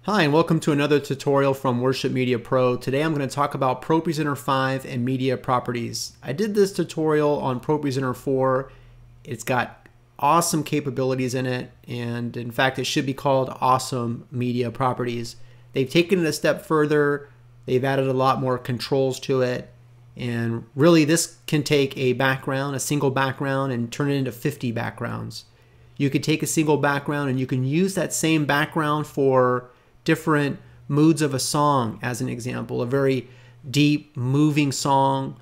Hi, and welcome to another tutorial from Worship Media Pro. Today I'm going to talk about ProPresenter 5 and media properties. I did this tutorial on ProPresenter 4. It's got awesome capabilities in it, and in fact it should be called Awesome Media Properties. They've taken it a step further. They've added a lot more controls to it, and really this can take a background, a single background, and turn it into 50 backgrounds. You could take a single background and you can use that same background for different moods of a song. As an example, a very deep, moving song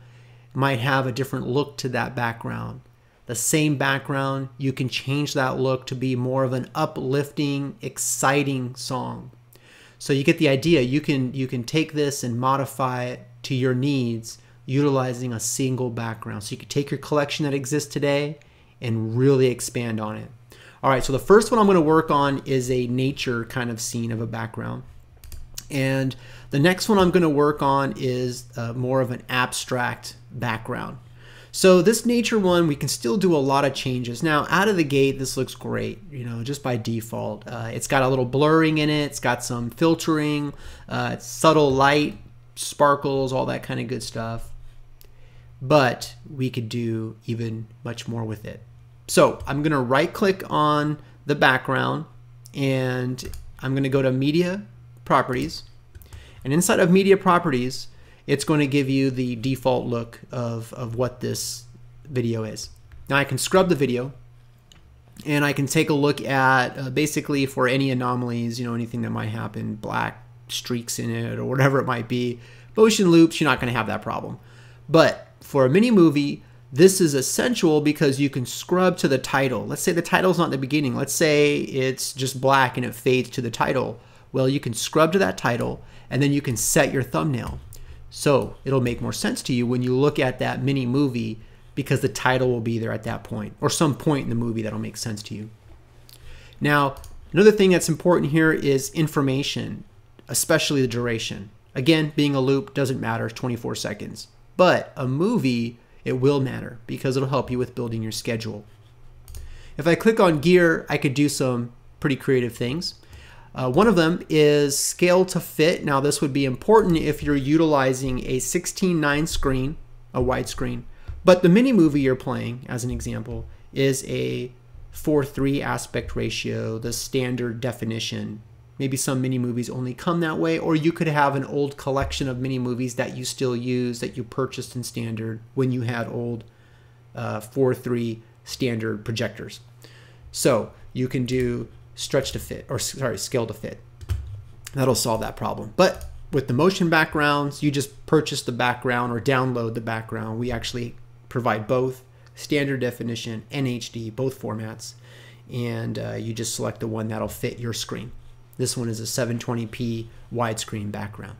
might have a different look to that background. The same background, you can change that look to be more of an uplifting, exciting song. So you get the idea. You can take this and modify it to your needs utilizing a single background. So you can take your collection that exists today and really expand on it. All right, so the first one I'm going to work on is a nature kind of scene of a background. And the next one I'm going to work on is more of an abstract background. So this nature one, we can still do a lot of changes. Now, out of the gate, this looks great, just by default. It's got a little blurring in it. It's got some filtering, subtle light, sparkles, all that kind of good stuff. But we could do even much more with it. So I'm going to right click on the background and I'm going to go to Media Properties, and inside of Media Properties it's going to give you the default look of what this video is. Now I can scrub the video and I can take a look at basically for any anomalies, anything that might happen, black streaks in it or whatever it might be. Motion loops, you're not going to have that problem. But for a mini movie, this is essential because you can scrub to the title. Let's say the title's not in the beginning. Let's say it's just black and it fades to the title. Well, you can scrub to that title and then you can set your thumbnail. So it'll make more sense to you when you look at that mini movie because the title will be there at that point or some point in the movie that'll make sense to you. Now, another thing that's important here is information, especially the duration. Again, being a loop doesn't matter, 24 seconds. But a movie, it will matter because it'll help you with building your schedule. If I click on gear, I could do some pretty creative things. One of them is scale to fit. Now this would be important if you're utilizing a 16:9 screen, a widescreen, but the mini movie you're playing, as an example, is a 4:3 aspect ratio, the standard definition. Maybe some mini movies only come that way, or you could have an old collection of mini movies that you still use that you purchased in standard when you had old 4:3 standard projectors. So you can do stretch to fit, or sorry, scale to fit. That'll solve that problem. But with the motion backgrounds, you just purchase the background or download the background. We actually provide both standard definition and HD, both formats, and you just select the one that'll fit your screen. This one is a 720p widescreen background.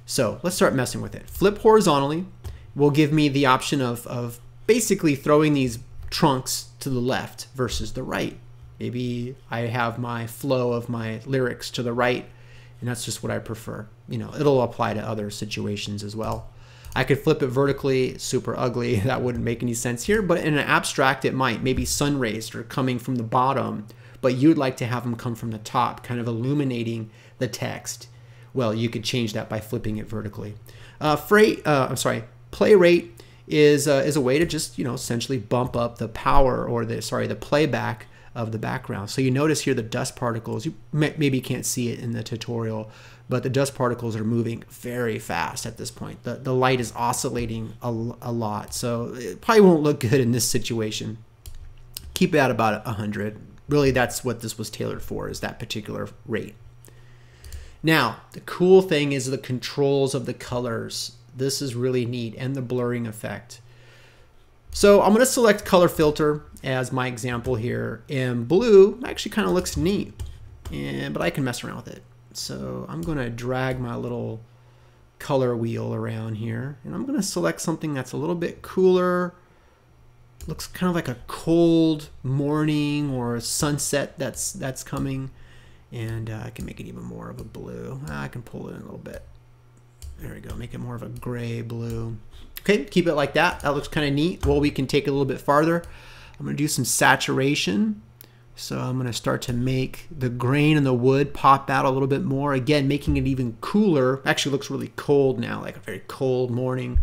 So let's start messing with it. Flip horizontally will give me the option of basically throwing these trunks to the left versus the right. Maybe I have my flow of my lyrics to the right, and that's just what I prefer. It'll apply to other situations as well. I could flip it vertically, super ugly. That wouldn't make any sense here, but in an abstract it might. Maybe sun rays are coming from the bottom, but you'd like to have them come from the top, kind of illuminating the text. Well, you could change that by flipping it vertically. Play rate is a way to just essentially bump up the power or the playback of the background. So you notice here the dust particles. You maybe can't see it in the tutorial, but the dust particles are moving very fast at this point. The light is oscillating a lot, so it probably won't look good in this situation. Keep it at about 100. Really, that's what this was tailored for, is that particular rate. Now, the cool thing is the controls of the colors. This is really neat, and the blurring effect. So I'm going to select color filter as my example here, and blue actually kind of looks neat, but I can mess around with it. So I'm going to drag my little color wheel around here, and I'm going to select something that's a little bit cooler. Looks kind of like a cold morning or a sunset that's coming, and I can make it even more of a blue. I can pull it in a little bit. There we go, make it more of a gray blue. Okay, keep it like that. That looks kind of neat. Well, we can take it a little bit farther. I'm going to do some saturation So I'm going to start to make the grain and the wood pop out a little bit more. Again, making it even cooler. Actually looks really cold now, like a very cold morning.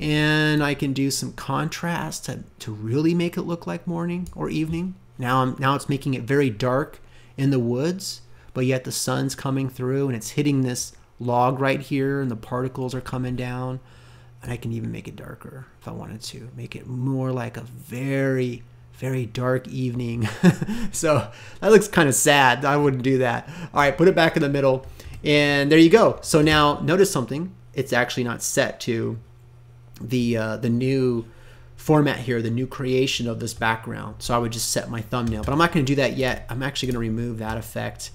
And I can do some contrast to really make it look like morning or evening. Now it's making it very dark in the woods, but yet the sun's coming through and it's hitting this log right here and the particles are coming down. And I can even make it darker if I wanted to. Make it more like a very, very dark evening. So that looks kind of sad. I wouldn't do that. All right, put it back in the middle. And there you go. So now notice something. It's actually not set to the new format here, the new creation of this background. So I would just set my thumbnail, but I'm not going to do that yet. I'm actually going to remove that effect,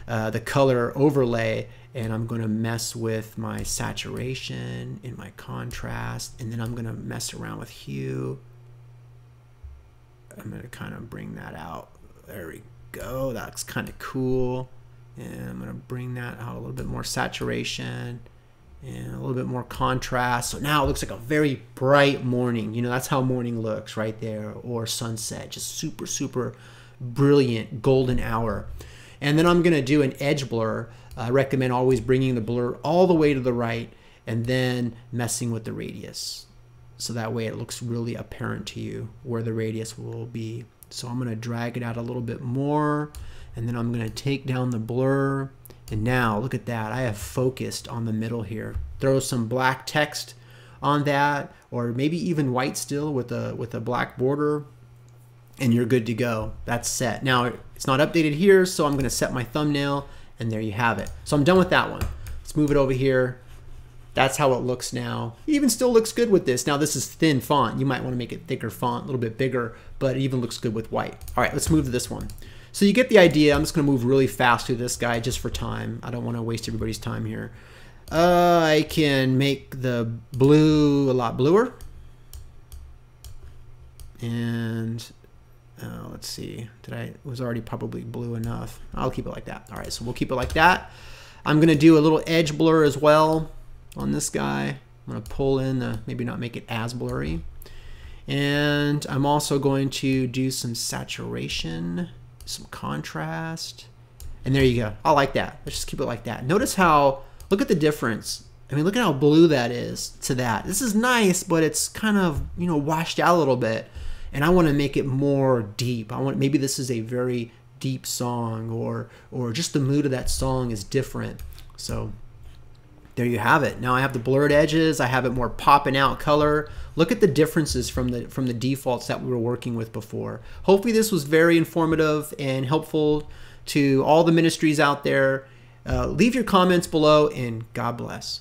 the color overlay, and I'm going to mess with my saturation and my contrast, and then I'm going to mess around with hue. I'm going to kind of bring that out. There we go. That's kind of cool. And I'm going to bring that out a little bit more saturation and a little bit more contrast. So now it looks like a very bright morning. You know, that's how morning looks right there, or sunset, just super, super brilliant golden hour. And then I'm going to do an edge blur. I recommend always bringing the blur all the way to the right and then messing with the radius. So that way it looks really apparent to you where the radius will be. So I'm going to drag it out a little bit more, and then I'm going to take down the blur. And now look at that. I have focused on the middle here. Throw some black text on that, or maybe even white still with a black border, and you're good to go. That's set. Now it's not updated here, so I'm going to set my thumbnail, and there you have it. So I'm done with that one. Let's move it over here. That's how it looks now. It even still looks good with this. Now this is thin font. You might want to make it thicker font, a little bit bigger, but it even looks good with white. All right, let's move to this one. So you get the idea. I'm just going to move really fast through this guy just for time. I don't want to waste everybody's time here. I can make the blue a lot bluer. And let's see. It was already probably blue enough. I'll keep it like that. All right, so we'll keep it like that. I'm going to do a little edge blur as well on this guy. I'm going to pull in the, maybe not make it as blurry. And I'm also going to do some saturation, some contrast, and there you go. I like that. Let's just keep it like that. Notice how, look at the difference. I mean, look at how blue that is to that. This is nice, but it's kind of, you know, washed out a little bit, and I want to make it more deep. Maybe this is a very deep song, or just the mood of that song is different. So there you have it. Now I have the blurred edges. I have it more popping out color. Look at the differences from the defaults that we were working with before. Hopefully this was very informative and helpful to all the ministries out there. Leave your comments below, and God bless.